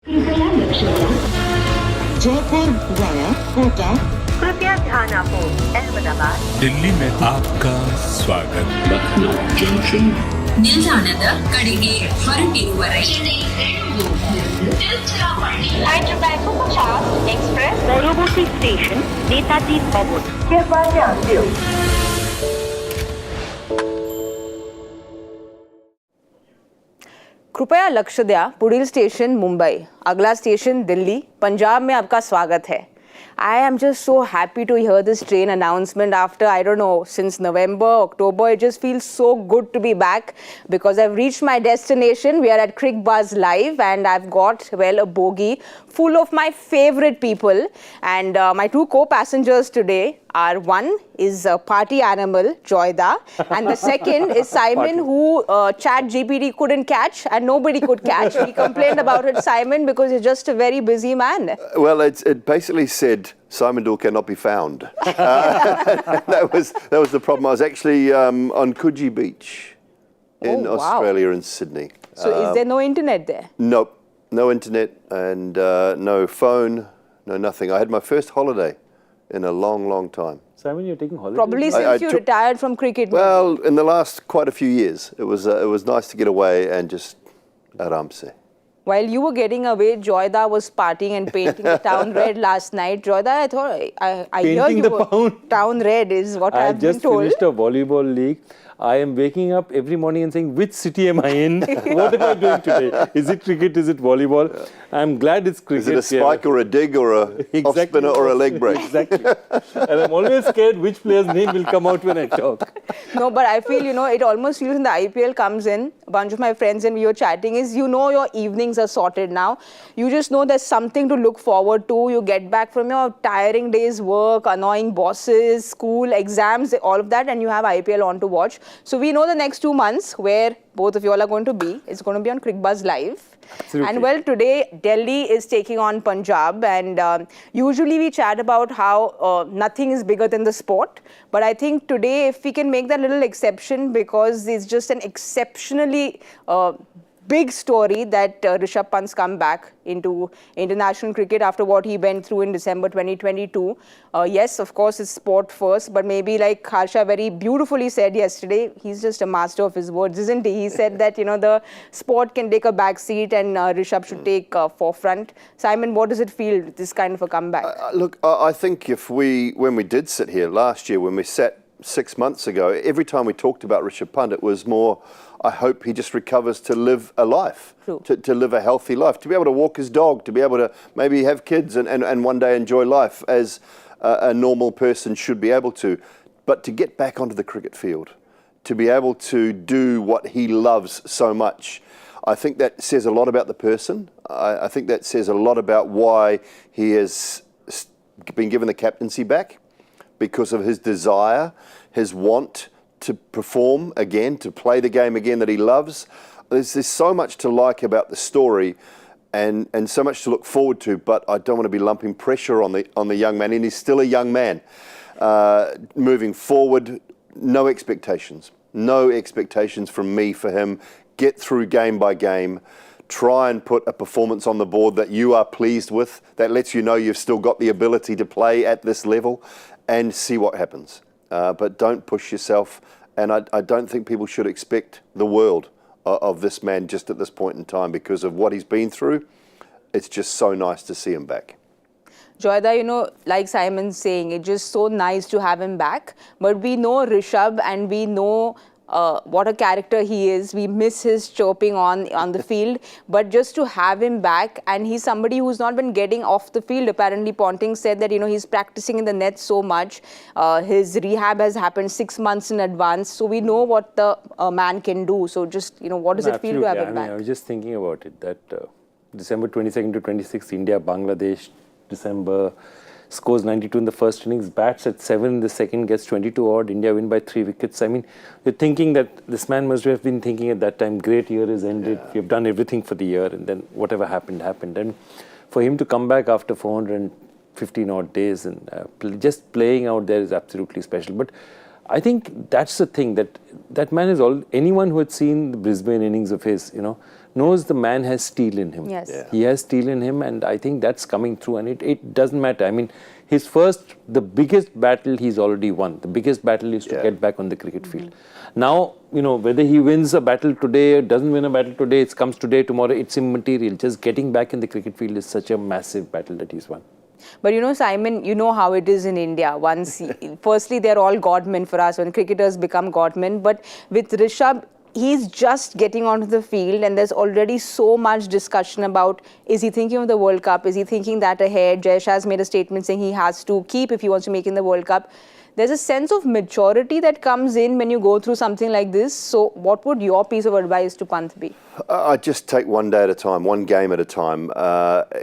Jaipur via Kota. कृपया ध्यान आपो अहमदाबाद दिल्ली में आपका स्वागत। लखनऊ जंक्शन ನಿಲ್ದಾಣದ ಕಡೆಗೆ ಹೊರಟಿರುವವರೆಗೆ एक्सप्रेस परोबती स्टेशन नेताजी भवन कृपया ध्यान दो। कृपया लक्ष्य द्या। पुढील स्टेशन मुंबई, अगला स्टेशन दिल्ली, पंजाब में आपका स्वागत है। I am just so happy to hear this train announcement after, I don't know, since November, October. It just feels so good to be back because I've reached my destination. We are at Cricbuzz live and I've got, well, a bogie full of my favorite people. And my two co-passengers today are, one is a party animal, Joyda, and the second is Simon, who ChatGPT couldn't catch and nobody could catch. We complained about it, Simon, because he's just a very busy man. Well, it basically said Simon Doull cannot be found. That was the problem. I was actually on Coogee Beach in Australia, in Sydney. So is there no internet there? Nope, no internet and no phone, no nothing. I had my first holiday in a long, long time. Simon, you're taking holidays? Probably since you retired from cricket. Well, in the last quite a few years. It was nice to get away and just aramse. While you were getting away, Joyda was partying and painting the town red last night. Joyda, I thought, I hear Painting you the were town red is what I I've been just told. finished a volleyball league. I am waking up every morning and saying, which city am I in? What am I doing today? Is it cricket? Is it volleyball? I'm glad it's cricket. Is it a spike or a dig or a off spinner or a leg break? Exactly. And I'm always scared which player's name will come out when I talk. No, but I feel, it almost feels when the IPL comes in, a bunch of my friends and we were chatting is, your evenings are sorted now. You just know there's something to look forward to. You get back from your tiring day's work, annoying bosses, school, exams, all of that, and you have IPL on to watch. So we know the next 2 months where both of you all are going to be. It's going to be on Cricbuzz Live. Absolutely. And well, today Delhi is taking on Punjab, and usually we chat about how nothing is bigger than the sport. But I think today, if we can make that little exception, because it's just an exceptionally big story that Rishabh Pant's come back into international cricket after what he went through in December 2022. Yes, of course, it's sport first, but maybe like Harsha very beautifully said yesterday, he's just a master of his words, isn't he? He said that, the sport can take a back seat and Rishabh should take forefront. Simon, what does it feel, this kind of a comeback? Look, I think when we did sit here last year, when we sat 6 months ago, every time we talked about Rishabh Pant, it was more, I hope he just recovers to live a life, to live a healthy life, to be able to walk his dog, to be able to maybe have kids and one day enjoy life as a normal person should be able to. But to get back onto the cricket field, to be able to do what he loves so much, I think that says a lot about the person. I think that says a lot about why he has been given the captaincy back, because of his desire, his want to perform again, to play the game again that he loves. There's so much to like about the story and so much to look forward to, but I don't want to be lumping pressure on the young man, and he's still a young man. Moving forward, no expectations from me for him. Get through game by game. Try and put a performance on the board that you are pleased with, that lets you know you've still got the ability to play at this level, and see what happens. But don't push yourself, and I don't think people should expect the world of this man just at this point in time because of what he's been through. It's just so nice to see him back. Joyda, like Simon's saying, it's just so nice to have him back. But we know Rishabh and we know what a character he is. We miss his chirping on the field. But just to have him back, and he's somebody who's not been getting off the field. Apparently, Ponting said that, he's practicing in the net so much. His rehab has happened 6 months in advance. So we know what the man can do. So just, what does it feel to have him back? I was just thinking about it, that December 22nd to 26th, India, Bangladesh, December, scores 92 in the first innings, bats at 7 in the second, gets 22 odd, India win by 3 wickets. I mean, you're thinking that this man must have been thinking at that time, great year is ended, we've done everything for the year, and then whatever happened, happened. And for him to come back after 415 odd days and just playing out there is absolutely special. But I think that's the thing, that man is anyone who had seen the Brisbane innings of his, knows the man has steel in him. Yes. Yeah. He has steel in him, and I think that's coming through, and it doesn't matter. I mean, the biggest battle he's already won. The biggest battle is to get back on the cricket field. Now, whether he wins a battle today or doesn't win a battle today, it comes today, tomorrow, it's immaterial. Just getting back in the cricket field is such a massive battle that he's won. But Simon, you know how it is in India. Firstly, they're all godmen for us when cricketers become godmen. But with Rishabh, he's just getting onto the field, and there's already so much discussion about, is he thinking of the World Cup? Is he thinking that ahead? Jayesh has made a statement saying he has to keep if he wants to make in the World Cup. There's a sense of maturity that comes in when you go through something like this. So what would your piece of advice to Pant be? I just take one day at a time, one game at a time.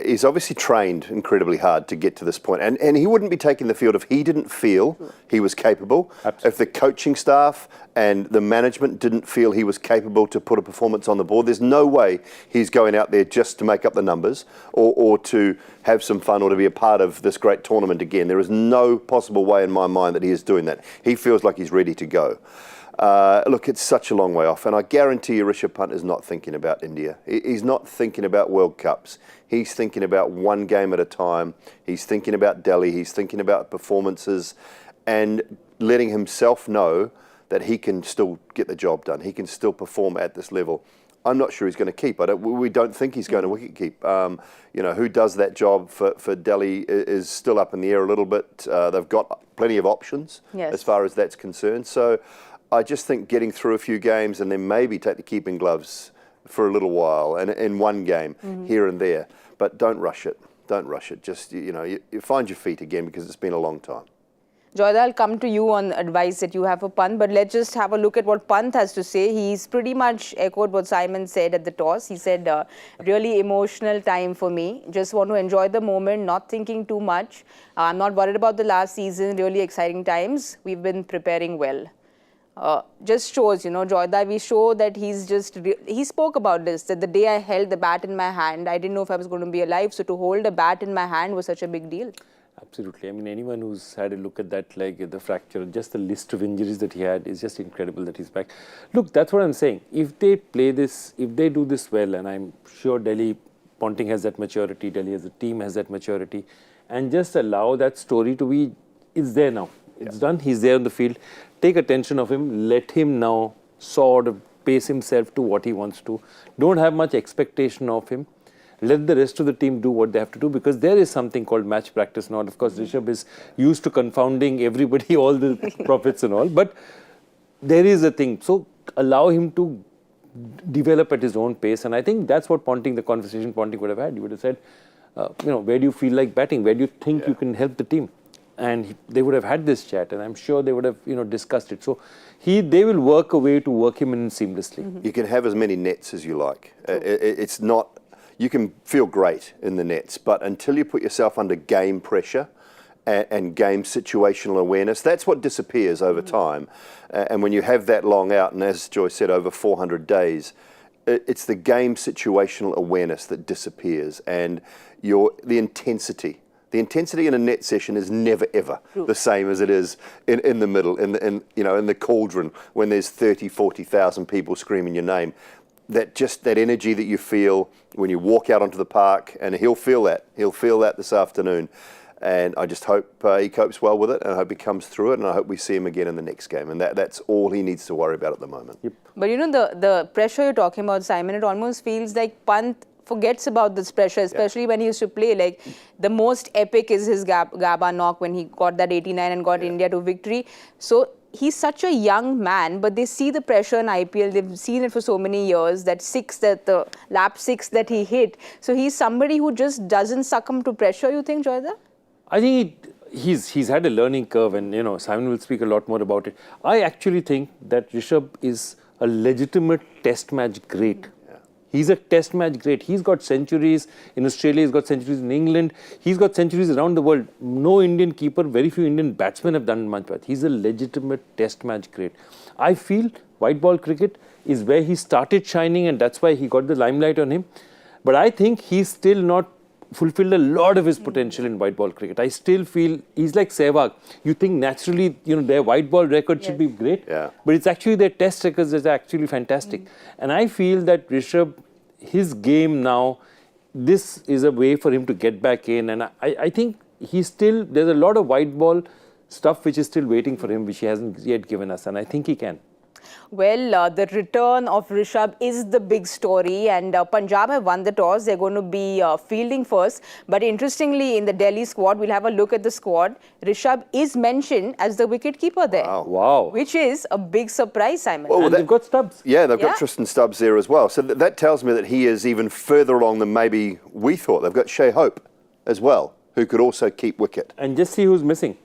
He's obviously trained incredibly hard to get to this point. And he wouldn't be taking the field if he didn't feel he was capable. Absolutely. If the coaching staff and the management didn't feel he was capable to put a performance on the board, there's no way he's going out there just to make up the numbers or to have some fun or to be a part of this great tournament again. There is no possible way in my mind that he is doing that. He feels like he's ready to go. Look, it's such a long way off, and I guarantee you Rishabh Pant is not thinking about India. He's not thinking about World Cups. He's thinking about one game at a time. He's thinking about Delhi. He's thinking about performances and letting himself know that he can still get the job done. He can still perform at this level. I'm not sure he's going to keep. We don't think he's going to wicket keep. Who does that job for Delhi is still up in the air a little bit. They've got plenty of options as far as that's concerned. So I just think getting through a few games and then maybe take the keeping gloves for a little while and in one game here and there. But don't rush it. Don't rush it. Just, you find your feet again because it's been a long time. Joyda, I'll come to you on advice that you have for Pant, but let's just have a look at what Pant has to say. He's pretty much echoed what Simon said at the toss. He said, really emotional time for me. Just want to enjoy the moment, not thinking too much. I'm not worried about the last season, really exciting times. We've been preparing well. Just shows, Joyda, we show that he spoke about this, that the day I held the bat in my hand, I didn't know if I was going to be alive. So to hold a bat in my hand was such a big deal. Absolutely. I mean, anyone who's had a look at that leg, the fracture, just the list of injuries that he had is just incredible that he's back. Look, that's what I'm saying. If they play this, if they do this well, and I'm sure Ponting has that maturity, Delhi as a team has that maturity, and just allow that story to be, it's there now. It's done. He's there on the field. Take attention of him. Let him now sort of pace himself to what he wants to. Don't have much expectation of him. Let the rest of the team do what they have to do, because there is something called match practice now. Of course, Rishabh is used to confounding everybody, all the prophets and all, but there is a thing. So allow him to develop at his own pace, and I think that's what the conversation Ponting would have had. He would have said, where do you feel like batting? Where do you think you can help the team? And they would have had this chat, and I'm sure they would have discussed it. So they will work a way to work him in seamlessly. You can have as many nets as you like. It's not. You can feel great in the nets, but until you put yourself under game pressure and game situational awareness, that's what disappears over time. And when you have that long out, and as Joy said, over 400 days, it's the game situational awareness that disappears, and the intensity. The intensity in a net session is never ever the same as it is in the middle, in the cauldron when there's 30, 40,000 people screaming your name. That energy that you feel when you walk out onto the park, and he'll feel that this afternoon, and I just hope he copes well with it, and I hope he comes through it, and I hope we see him again in the next game, and that's all he needs to worry about at the moment. Yep. But the pressure you're talking about, Simon, it almost feels like Pant forgets about this pressure, especially when he used to play. Like, the most epic is his Gaba knock when he got that 89 and got India to victory. So he's such a young man, but they see the pressure in IPL. They've seen it for so many years, the lap 6 that he hit. So he's somebody who just doesn't succumb to pressure, you think, Joyda? I think he's had a learning curve, and Simon will speak a lot more about it. I actually think that Rishabh is a legitimate test match great. He's a test match great. He's got centuries in Australia, he's got centuries in England, he's got centuries around the world. No Indian keeper, very few Indian batsmen have done much better. He's a legitimate test match great. I feel white ball cricket is where he started shining, and that's why he got the limelight on him. But I think he's still not fulfilled a lot of his potential in white ball cricket. I still feel he's like Sehwag. You think naturally, their white ball record should be great, but it's actually their test records that are actually fantastic. And I feel that Rishabh, his game now, this is a way for him to get back in. And I think there's a lot of white ball stuff which is still waiting for him, which he hasn't yet given us. And I think he can. Well, the return of Rishabh is the big story, and Punjab have won the toss. They're going to be fielding first. But interestingly, in the Delhi squad, we'll have a look at the squad. Rishabh is mentioned as the wicket-keeper there. Wow. Which is a big surprise, Simon. Well, And they've got Stubbs. Yeah, they've got Tristan Stubbs there as well. So that tells me that he is even further along than maybe we thought. They've got Shea Hope as well, who could also keep wicket. And just see who's missing.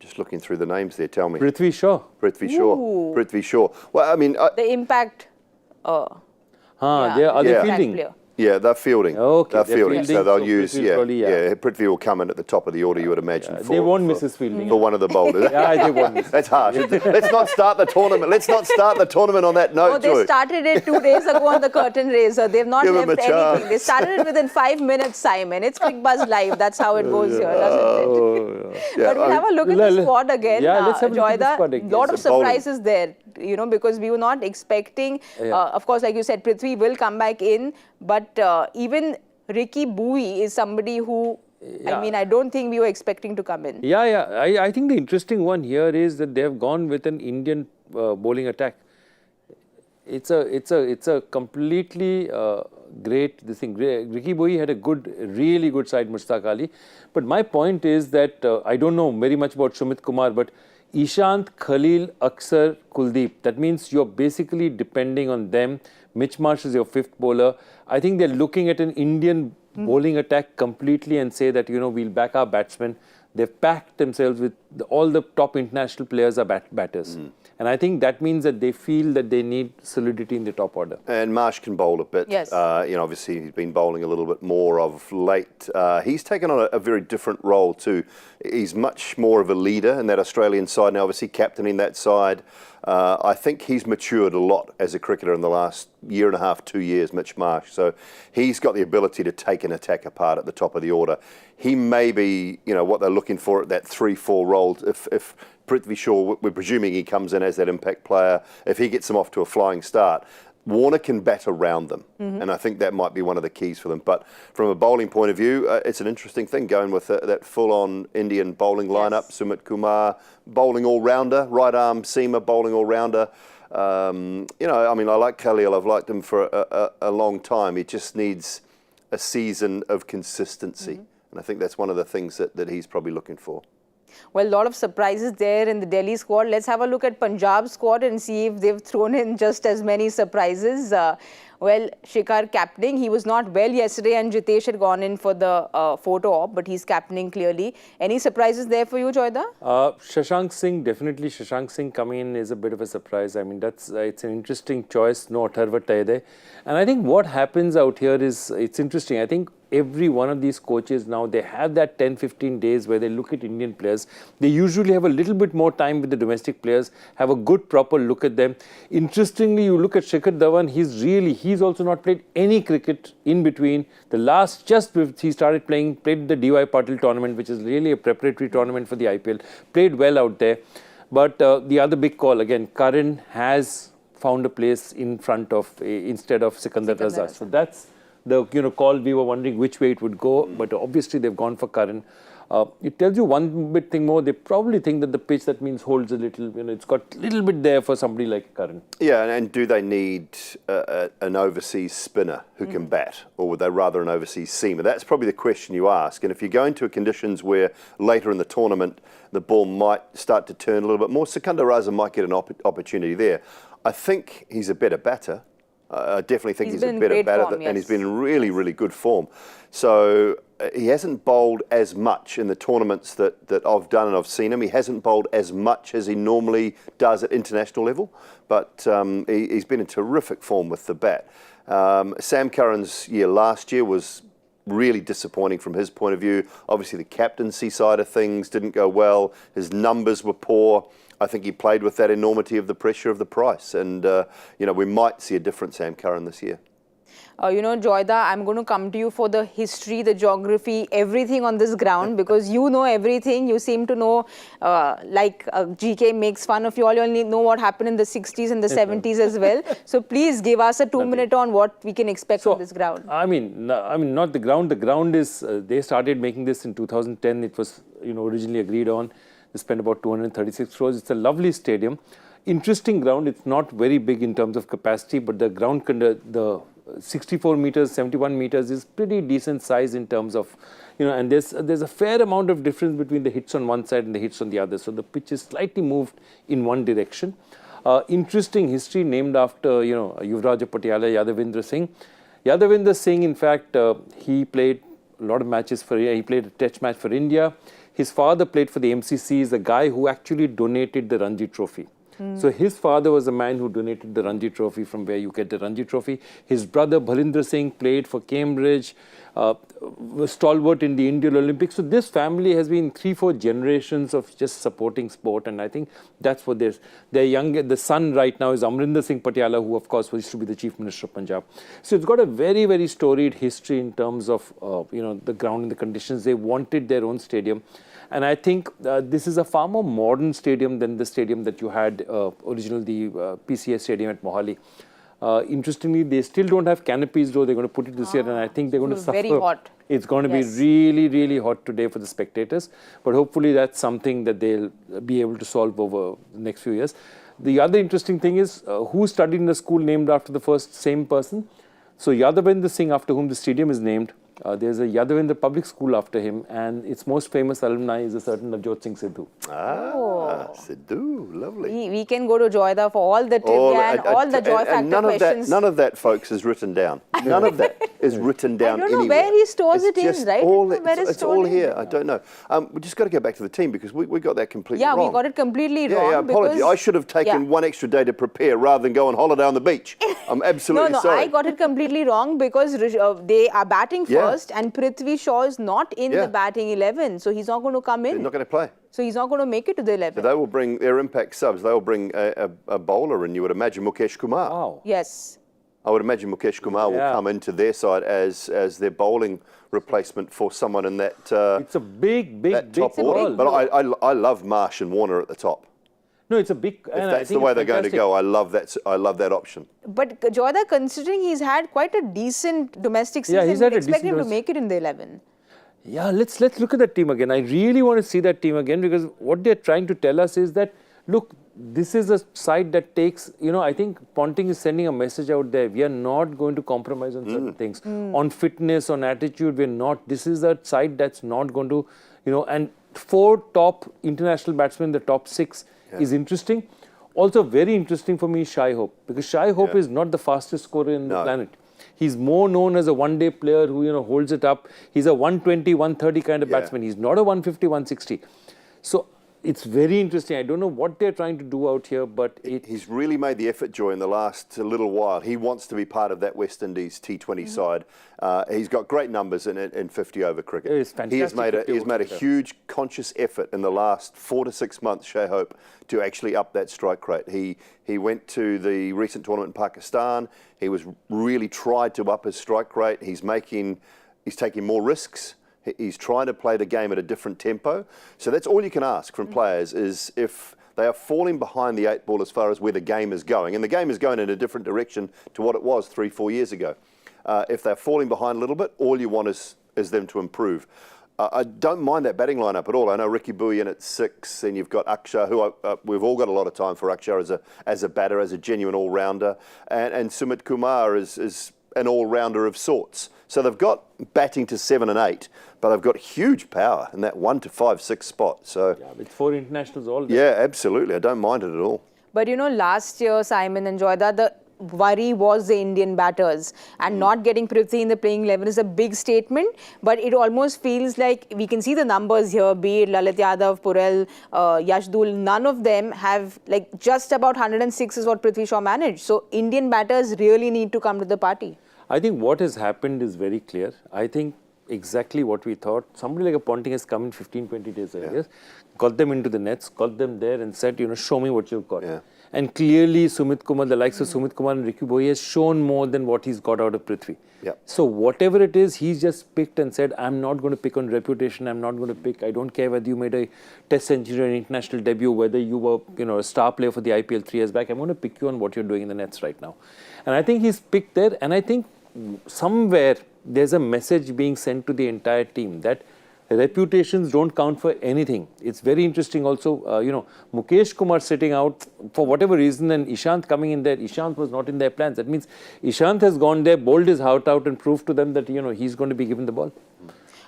Just looking through the names there, tell me. Prithvi Shaw. Prithvi Shaw. Ooh. Prithvi Shaw. Well, I mean... The impact... They're fielding. player. Yeah, they're fielding. Okay, they're they're fielding. fielding, So they'll so use, Prithvi will probably, Prithvi will come in at the top of the order, you would imagine. They won't miss his fielding. For one of the bowlers. Yeah, they won't miss. That's harsh. Let's not start the tournament. Let's not start the tournament on that note, No, they Joy. started it 2 days ago on the curtain raiser. They've not Give 'em left a chance. anything. They started it within 5 minutes, Simon. It's Cricbuzz Live. That's how it goes here, doesn't it? But we'll have a look at the squad again. Yeah, let's have a look at the Joyda, squad again. lot of It's a bowling. surprises there, because we were not expecting. Of course, like you said, Prithvi will come back in. But even Ricky Bowie is somebody who, I don't think we were expecting to come in. I think the interesting one here is that they have gone with an Indian bowling attack. It's a completely great this thing. Ricky Bowie had a really good side, Mushtaq Ali. But my point is that I don't know very much about Sumit Kumar, but Ishant, Khalil, Aksar, Kuldeep. That means you're basically depending on them. Mitch Marsh is your fifth bowler. I think they're looking at an Indian bowling attack completely and say that, we'll back our batsmen. They've packed themselves with all the top international players are batters. And I think that means that they feel that they need solidity in the top order. And Marsh can bowl a bit. Yes. Obviously he's been bowling a little bit more of late. He's taken on a very different role too. He's much more of a leader in that Australian side now, obviously captaining that side. I think he's matured a lot as a cricketer in the last year and a half, 2 years, Mitch Marsh. So he's got the ability to take an attack apart at the top of the order. He may be, what they're looking for at that 3-4 role. If Prithvi Shaw, we're presuming he comes in as that impact player, if he gets them off to a flying start, Warner can bat around them, and I think that might be one of the keys for them. But from a bowling point of view, it's an interesting thing going with that full-on Indian bowling lineup. Sumit Kumar, bowling all-rounder, right-arm seamer, bowling all-rounder. I like Khalil. I've liked him for a long time. He just needs a season of consistency, and I think that's one of the things that he's probably looking for. Well, a lot of surprises there in the Delhi squad. Let's have a look at Punjab squad and see if they've thrown in just as many surprises. Shikhar captaining. He was not well yesterday and Jitesh had gone in for the photo op, but he's captaining clearly. Any surprises there for you, Joyda? Shashank Singh, definitely Shashank Singh coming in is a bit of a surprise. I mean, it's an interesting choice. No Atharva Taide. And I think what happens out here is, it's interesting. I think every one of these coaches now, they have that 10-15 days where they look at Indian players. They usually have a little bit more time with the domestic players, have a good proper look at them. Interestingly, you look at Shikhar Dhawan, he's also not played any cricket in between. The last, he started played the DY Patil tournament, which is really a preparatory tournament for the IPL. Played well out there. But the other big call, again, Curran has found a place in front of, instead of Sikandar Raza. So that's the call. We were wondering which way it would go, but obviously they've gone for Curran. It tells you one bit thing more. They probably think that the pitch, that means holds a little, it's got a little bit there for somebody like Curran. Yeah, and do they need an overseas spinner who can bat, or would they rather an overseas seamer? That's probably the question you ask. And if you go into conditions where later in the tournament the ball might start to turn a little bit more, Sikandar Raza might get an opportunity there. I think he's a better batter. I definitely think he's a better batter, and he's been in really, really good form. So he hasn't bowled as much in the tournaments that I've done and I've seen him. He hasn't bowled as much as he normally does at international level, but he's been in terrific form with the bat. Sam Curran's year last year was really disappointing from his point of view. Obviously, the captaincy side of things didn't go well. His numbers were poor. I think he played with that enormity of the pressure of the price. And, we might see a different Sam Curran this year. Joyda, I'm going to come to you for the history, the geography, everything on this ground because you know everything. You seem to know, GK makes fun of you all. You only know what happened in the 60s and the 70s as well. So please give us a 2-minute on what we can expect from this ground. I mean, not the ground. The ground is, they started making this in 2010. It was, originally agreed on. They spent about 236 crores. It's a lovely stadium. Interesting ground. It's not very big in terms of capacity, but the ground, the 64 meters, 71 meters is pretty decent size in terms of, and there's a fair amount of difference between the hits on one side and the hits on the other. So the pitch is slightly moved in one direction. Interesting history named after, Yuvraj Patiala, Yadavendra Singh. Yadavendra Singh, in fact, he played a lot of matches he played a test match for India. His father played for the MCC, is a guy who actually donated the Ranji Trophy. So his father was a man who donated the Ranji Trophy from where you get the Ranji Trophy. His brother Bhalinder Singh played for Cambridge, was stalwart in the Indian Olympics. So this family has been 3-4 generations of just supporting sport, and I think that's what their the son right now is Amrinder Singh Patiala, who of course used to be the Chief Minister of Punjab. So it's got a very, very storied history in terms of the ground and the conditions. They wanted their own stadium. And I think this is a far more modern stadium than the stadium that you had originally, the PCA stadium at Mohali. Interestingly, they still don't have canopies, though. They're going to put it this year, and I think they're going to suffer. Very hot. It's going to be really, really hot today for the spectators. But hopefully that's something that they'll be able to solve over the next few years. The other interesting thing is who studied in a school named after the same person. So Yadavendra Singh, after whom the stadium is named, there's a Yadavendra public school after him, and its most famous alumni is a certain Navjot Singh Sidhu. Sidhu, lovely. We can go to Joyda for all the trivia and all the joy factor questions. None of that, folks, is written down. None of that is written down anywhere. I don't know where he stores it in, right? It's all here. I don't know. We just got to go back to the team because we got that completely wrong. Yeah, we got it completely wrong. Yeah, apology. I should have taken one extra day to prepare rather than go on holiday on the beach. I'm absolutely sorry. I got it completely wrong because they are batting first and Prithvi Shaw is not in the batting 11. So he's not going to come in. They're not going to play. So he's not going to make it to the 11. So they will bring their impact subs. They will bring a bowler, and you would imagine Mukesh Kumar. Wow. Yes. I would imagine Mukesh Kumar will come into their side as their bowling replacement for someone in that. It's a big top order. But I love Marsh and Warner at the top. No, it's a big. If that's the way they're going to go, I love that. I love that option. But Joyda, considering he's had quite a decent domestic season, he's had we expect him to make it in the 11. Yeah, let's look at that team again. I really want to see that team again because what they're trying to tell us is that, look, this is a side that takes, I think Ponting is sending a message out there. We are not going to compromise on certain things. On fitness, on attitude, we're not. This is a side that's not going to, and 4 top international batsmen in the top 6 is interesting. Also very interesting for me is Shai Hope because Shai Hope is not the fastest scorer in the planet. He's more known as a one-day player who, holds it up. He's a 120, 130 kind of batsman. He's not a 150, 160. So it's very interesting. I don't know what they're trying to do out here, but he's really made the effort, Joy, in the last little while. He wants to be part of that West Indies T20 side. He's got great numbers in 50-over cricket. It's fantastic. He has made a huge conscious effort in the last 4 to 6 months, Shai Hope, to actually up that strike rate. He went to the recent tournament in Pakistan. He was really tried to up his strike rate. He's taking more risks. He's trying to play the game at a different tempo. So that's all you can ask from players is if they are falling behind the 8 ball as far as where the game is going. And the game is going in a different direction to what it was 3-4 years ago. If they're falling behind a little bit, all you want is them to improve. I don't mind that batting lineup at all. I know Ricky Bowie in at 6, and you've got Akshar, who we've all got a lot of time for Akshar as a batter, as a genuine all-rounder. And Sumit Kumar is an all-rounder of sorts. So they've got batting to 7 and 8, but they've got huge power in that 1 to 5, 6 spot. So with 4 internationals all day. Yeah, absolutely. I don't mind it at all. But last year, Simon and Joyda, the worry was the Indian batters, and not getting Prithvi in the playing 11 is a big statement, but it almost feels like we can see the numbers here, be it Lalit Yadav, Purel, Yashdul, none of them have just about 106 is what Prithvi Shaw managed. So Indian batters really need to come to the party. I think what has happened is very clear. I think exactly what we thought. Somebody like a Ponting has come in 15, 20 days earlier, got them into the nets, got them there and said, show me what you've got. And clearly, Sumit Kumar, the likes of Sumit Kumar and Ricky Boy has shown more than what he's got out of Prithvi. Yep. So whatever it is, he's just picked and said, I'm not going to pick on reputation. I'm not going to pick. I don't care whether you made a test century or an international debut, whether you were, a star player for the IPL 3 years back. I'm going to pick you on what you're doing in the nets right now. And I think he's picked there. And I think somewhere there's a message being sent to the entire team that reputations don't count for anything. It's very interesting also, Mukesh Kumar sitting out for whatever reason and Ishant coming in there. Ishant was not in their plans. That means Ishant has gone there, bowled his heart out and proved to them that, he's going to be given the ball.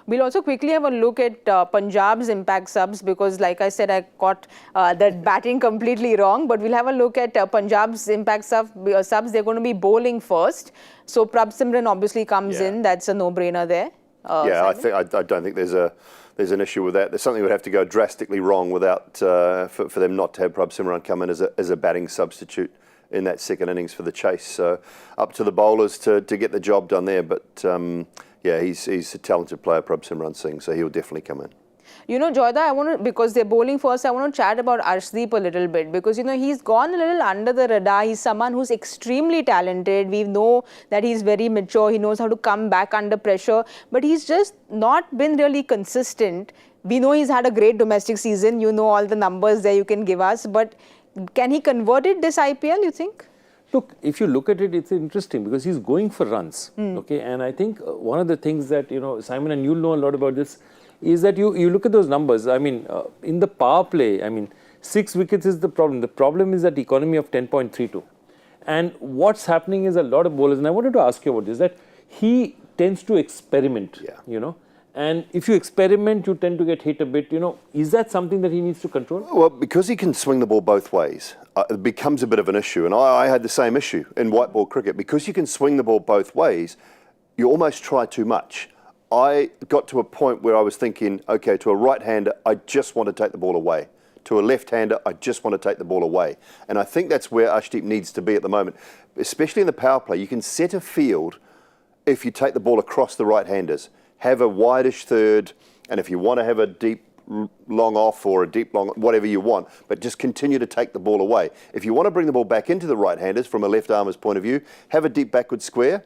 We'll also quickly have a look at Punjab's impact subs because, like I said, I got that batting completely wrong. But we'll have a look at Punjab's impact subs. They're going to be bowling first. So Prabh Simran obviously comes in. That's a no-brainer there. I don't think there's an issue with that. There's something would have to go drastically wrong without for them not to have Prabh Simran come in as a batting substitute in that second innings for the chase. So up to the bowlers to get the job done there. But he's a talented player, Prabh Simran Singh, so he'll definitely come in. Joyda, because they're bowling first, I want to chat about Arshdeep a little bit because, he's gone a little under the radar. He's someone who's extremely talented. We know that he's very mature. He knows how to come back under pressure, but he's just not been really consistent. We know he's had a great domestic season. You know all the numbers there you can give us, but can he convert it this IPL, you think? Look, if you look at it, it's interesting because he's going for runs, okay? And I think one of the things that, Simon, and you'll know a lot about this, is that you look at those numbers. I mean, in the power play, 6 wickets is the problem. The problem is that economy of 10.32. And what's happening is a lot of bowlers, and I wanted to ask you about this, that he tends to experiment, and if you experiment, you tend to get hit a bit, Is that something that he needs to control? Well, because he can swing the ball both ways, it becomes a bit of an issue. And I had the same issue in white ball cricket. Because you can swing the ball both ways, you almost try too much. I got to a point where I was thinking, okay, to a right-hander, I just want to take the ball away. To a left-hander, I just want to take the ball away. And I think that's where Arshdeep needs to be at the moment. Especially in the power play, you can set a field if you take the ball across the right-handers. Have a wideish third, and if you want to have a deep long off or a deep long, whatever you want, but just continue to take the ball away. If you want to bring the ball back into the right-handers from a left-armer's point of view, have a deep backward square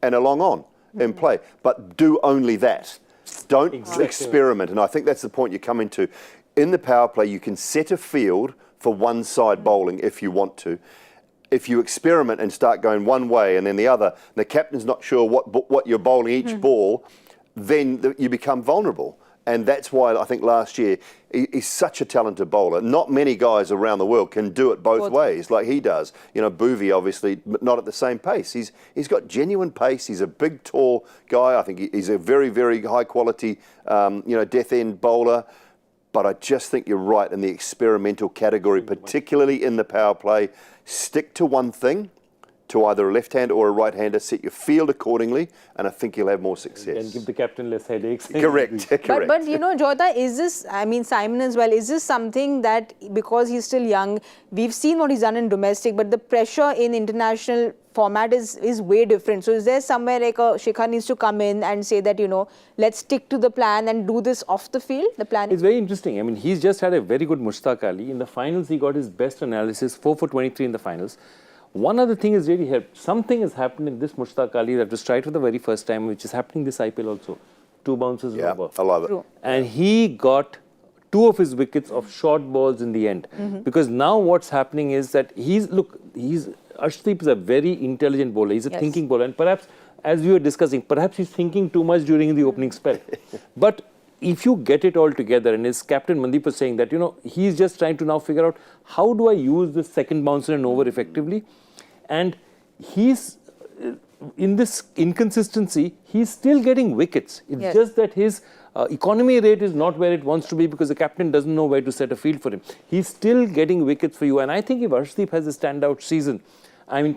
and a long on. In play, but do only that. Don't experiment, and I think that's the point you're coming to. In the power play, you can set a field for one side bowling if you want to. If you experiment and start going one way and then the other, the captain's not sure what you're bowling each ball, then you become vulnerable. And that's why I think last year he's such a talented bowler. Not many guys around the world can do it both ways like he does. Bhuvi obviously, but not at the same pace. He's got genuine pace. He's a big, tall guy. I think he's a very, very high quality, death end bowler. But I just think you're right in the experimental category, particularly in the power play. Stick to one thing. To either a left-hander or a right-hander, set your field accordingly, and I think you'll have more success. And give the captain less headaches. Correct. But Joyda, is this, Simon as well, is this something that, because he's still young, we've seen what he's done in domestic, but the pressure in international format is way different. So is there somewhere like a Shikhar needs to come in and say that, let's stick to the plan and do this off the field, the plan? It's very interesting. He's just had a very good Mushtaq Ali. In the finals, he got his best analysis, 4 for 23 in the finals. One other thing is really helped. Something has happened in this Mushtaq Ali that was tried for the very first time, which is happening this IPL also. 2 bounces over. I love it. True. And he got 2 of his wickets of short balls in the end. Because now what's happening is that Arshdeep is a very intelligent bowler. He's a thinking bowler. And perhaps, as we were discussing, perhaps he's thinking too much during the opening spell. But if you get it all together, and his captain Mandeep was saying that, he's just trying to now figure out how do I use this second bouncer and over effectively. And he's, in this inconsistency, he's still getting wickets. It's just that his economy rate is not where it wants to be because the captain doesn't know where to set a field for him. He's still getting wickets for you. And I think if Arshdeep has a standout season,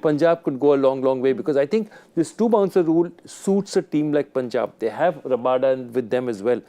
Punjab could go a long, long way because I think this 2-bouncer rule suits a team like Punjab. They have Rabada with them as well.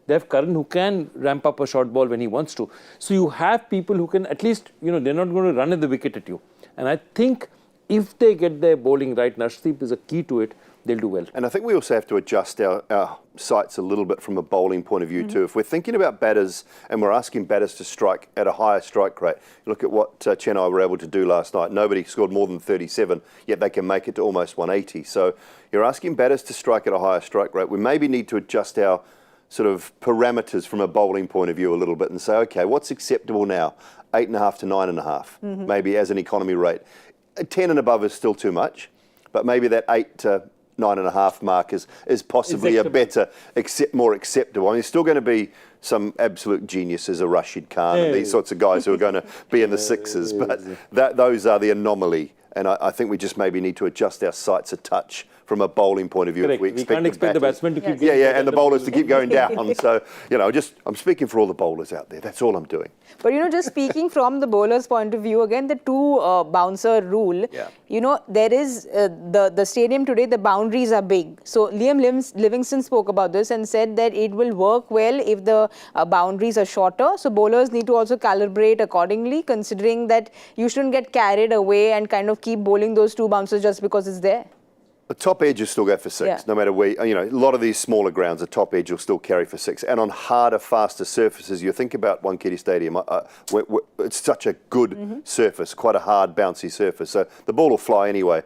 They have Curran who can ramp up a short ball when he wants to. So you have people who can at least, they're not going to run at the wicket at you. And I think if they get their bowling right, and Arshdeep is a key to it, they'll do well. And I think we also have to adjust our sights a little bit from a bowling point of view too. If we're thinking about batters and we're asking batters to strike at a higher strike rate, look at what Chennai were able to do last night. Nobody scored more than 37, yet they can make it to almost 180. So you're asking batters to strike at a higher strike rate. We maybe need to adjust our sort of parameters from a bowling point of view a little bit and say, okay, what's acceptable now? 8.5 to 9.5, maybe as an economy rate. 10 and above is still too much, but maybe that 8 to 9.5 mark is possibly a better, more acceptable. I mean, there's still going to be some absolute geniuses, a Rashid Khan and these sorts of guys who are going to be in the sixes, but those are the anomaly. And I think we just maybe need to adjust our sights a touch from a bowling point of view. Correct. If we can't expect the batsmen to keep and the bowlers to keep going down. So, I'm speaking for all the bowlers out there. That's all I'm doing. But, just speaking from the bowler's point of view, again, the two bouncer rule, there is the stadium today, the boundaries are big. So, Liam Livingston spoke about this and said that it will work well if the boundaries are shorter. So, bowlers need to also calibrate accordingly, considering that you shouldn't get carried away and kind of keep bowling those two bouncers just because it's there. The top edge will still go for six, no matter where, a lot of these smaller grounds, the top edge will still carry for six. And on harder, faster surfaces, you think about Wankhede Stadium, it's such a good surface, quite a hard, bouncy surface. So the ball will fly anyway.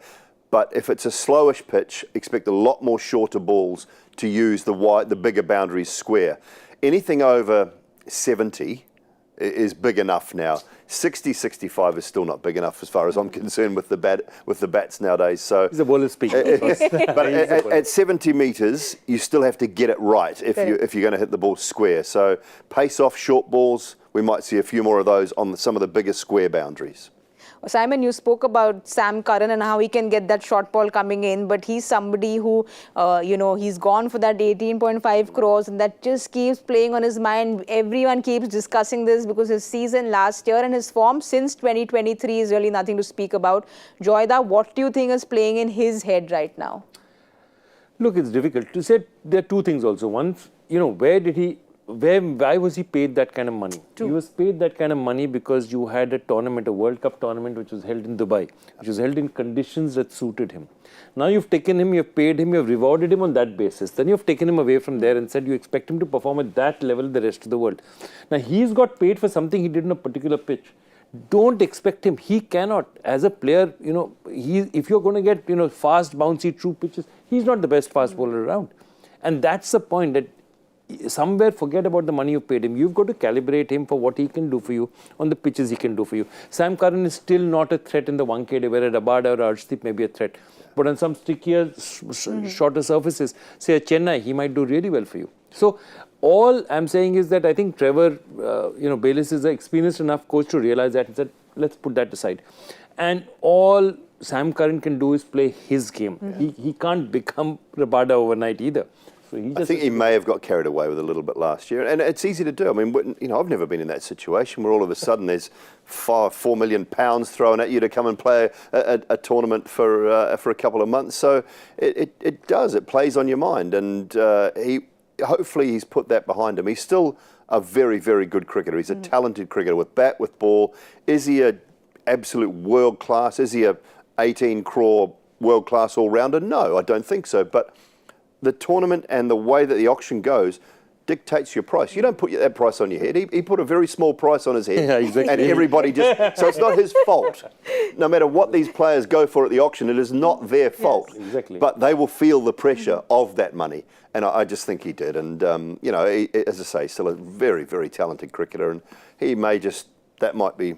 But if it's a slowish pitch, expect a lot more shorter balls to use the bigger boundaries square. Anything over 70 is big enough now. 60, 65 is still not big enough as far as I'm concerned with the bats nowadays. So he's a bowler speaking. But at 70 metres, you still have to get it right if you're going to hit the ball square. So pace off short balls, we might see a few more of those on some of the bigger square boundaries. Simon, you spoke about Sam Curran and how he can get that short ball coming in, but he's somebody who, he's gone for that 18.5 crores and that just keeps playing on his mind. Everyone keeps discussing this because his season last year and his form since 2023 is really nothing to speak about. Joyda, what do you think is playing in his head right now? Look, it's difficult to say. There are two things also. One, why was he paid that kind of money? True. He was paid that kind of money because you had a tournament, a World Cup tournament, which was held in Dubai, which was held in conditions that suited him. Now you've taken him, you've paid him, you've rewarded him on that basis. Then you've taken him away from there and said you expect him to perform at that level the rest of the world. Now he's got paid for something he did on a particular pitch. Don't expect him. He cannot, as a player, if you're going to get, fast, bouncy, true pitches, he's not the best fast bowler around. And that's the point, that somewhere forget about the money you paid him. You've got to calibrate him for what he can do for you on the pitches he can do for you. Sam Curran is still not a threat in the Wankhede, where a Rabada or Arshdeep may be a threat. But on some stickier, shorter surfaces, say a Chennai, he might do really well for you. So all I'm saying is that I think Trevor, Bayliss is an experienced enough coach to realize that and said, let's put that aside. And all Sam Curran can do is play his game. He can't become Rabada overnight either. So I think he may have got carried away with a little bit last year, and it's easy to do. I mean, I've never been in that situation where all of a sudden there's £4 million thrown at you to come and play a tournament for a couple of months. So it plays on your mind, and hopefully he's put that behind him. He's still a very, very good cricketer. He's a talented cricketer with bat, with ball. Is he a absolute world class? Is he a 18 crore world class all rounder? No, I don't think so. But the tournament and the way that the auction goes dictates your price. You don't put that price on your head. He put a very small price on his head. Yeah, exactly. And everybody just... So it's not his fault. No matter what these players go for at the auction, it is not their fault. Yes, exactly. But they will feel the pressure of that money. And I just think he did. And, as I say, still a very, very talented cricketer. And he may just... That might be...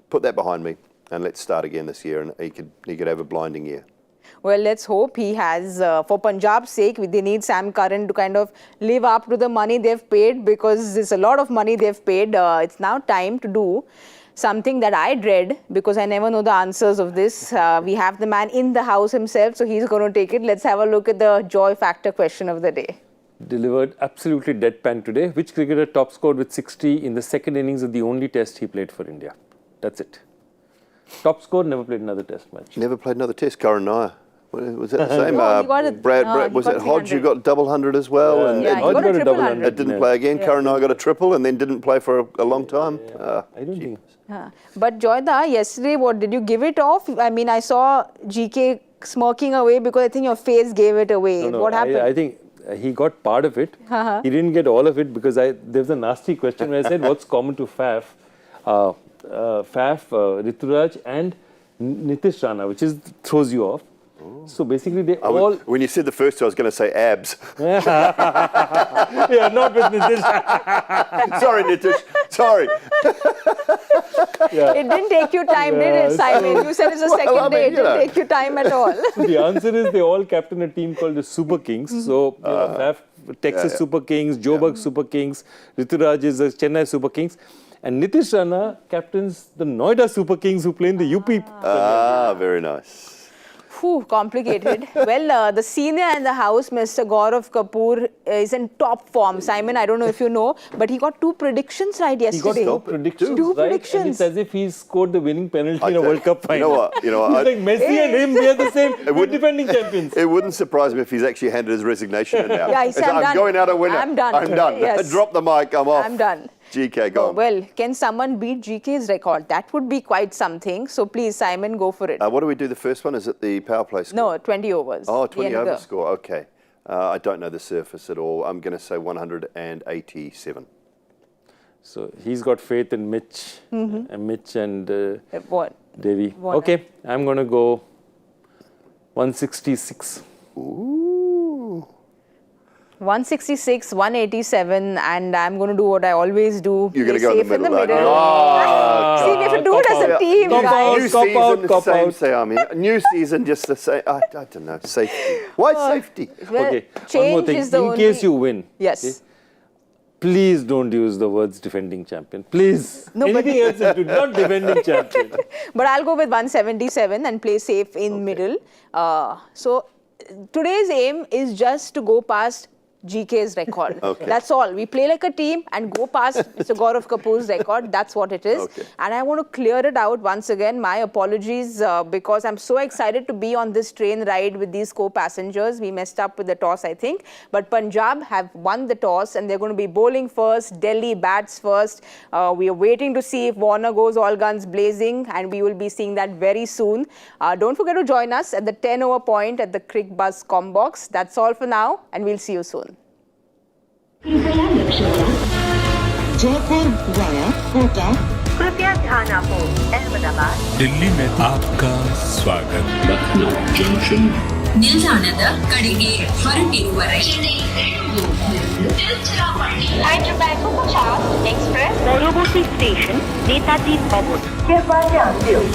Put that behind me and let's start again this year. And he could have a blinding year. Well, let's hope he has, for Punjab's sake, they need Sam Curran to kind of live up to the money they've paid, because there's a lot of money they've paid. It's now time to do something that I dread, because I never know the answers of this. We have the man in the house himself, so he's going to take it. Let's have a look at the joy factor question of the day. Delivered absolutely deadpan today. Which cricketer top scored with 60 in the second innings of the only test he played for India? That's it. Top score, never played another test match. Never played another test. Curran Nair. Was that the same? No, Brad, was it Hodge who got double 100 as well? And Hodge got a triple 100. Didn't play again. Curran Nair got a triple and then didn't play for a long time. I don't think. But Joyda, yesterday, what did you give it off? I mean, I saw GK smirking away because I think your face gave it away. No, What happened? I think he got part of it. He didn't get all of it because there's a nasty question where I said what's common to Faf, Rituraj and Nitish Rana, which throws you off. So basically they all... When you said the first two, I was going to say abs. Yeah, not with Nitish. Sorry, Nitish. Sorry. It didn't take you time, did it, Simon? You said it's the second day. It didn't take you time at all. The answer is they all captain a team called the Super Kings. So Faf, Texas Super Kings, Joburg Super Kings, Rituraj is the Chennai Super Kings. And Nitish Rana captains the Noida Super Kings who play in the UP. Very nice. Whew, complicated. Well, the senior in the house, Mr. Gaurav Kapoor, is in top form. Simon, I don't know if you know, but he got 2 predictions right yesterday. He got 2 predictions, Two right? predictions. And it's as if he scored the winning penalty in a World Cup final. You know what? He's like Messi and him, we are the same. We're defending champions. It wouldn't surprise me if he's actually handed his resignation in now. Yeah, he said, I'm done. going out a winner. I'm done. I'm done. Yes. Drop the mic, I'm off. I'm done. GK, go on. Well, can someone beat GK's record? That would be quite something. So please, Simon, go for it. What do we do the first one? Is it the power play score? No, 20 overs. Oh, 20 over score. Okay. I don't know the surface at all. I'm going to say 187. So he's got faith in Mitch, and What? Devi. Okay, I'm going to go 166. Ooh. 166, 187, and I'm going to do what I always do. You're going to Play go in safe the middle. See, we have to do it as a team, guys. New season, the same Saiyami. New season, just the same. I don't know. Safety. Why safety? Well, Okay, one more change thing. is the In case you win, Yes. okay, please don't use the words defending champion. Please. No, but- Anything else, do not defending champion. But I'll go with 177 and play safe in middle. So today's aim is just to go past GK's record. Okay. That's all. We play like a team and go past Mr. Gaurav Kapoor's record. That's what it is. Okay. And I want to clear it out once again. My apologies because I'm so excited to be on this train ride with these co-passengers. We messed up with the toss, I think. But Punjab have won the toss and they're going to be bowling first. Delhi bats first. We are waiting to see if Warner goes all guns blazing, and we will be seeing that very soon. Don't forget to join us at the 10 over point at the Cricbuzz Combox. That's all for now, and we'll see you soon. Jaipur via Kota. कृपया ध्यान आपको अहमदाबाद दिल्ली में आपका स्वागत ನಿಲ್ದಾಣದ ಕಡೆಗೆ ಹೊರಟಿರುವರೆ Hyderabad Punjab Express পরবর্তী station Netaji ভবন कृपया ध्यान दें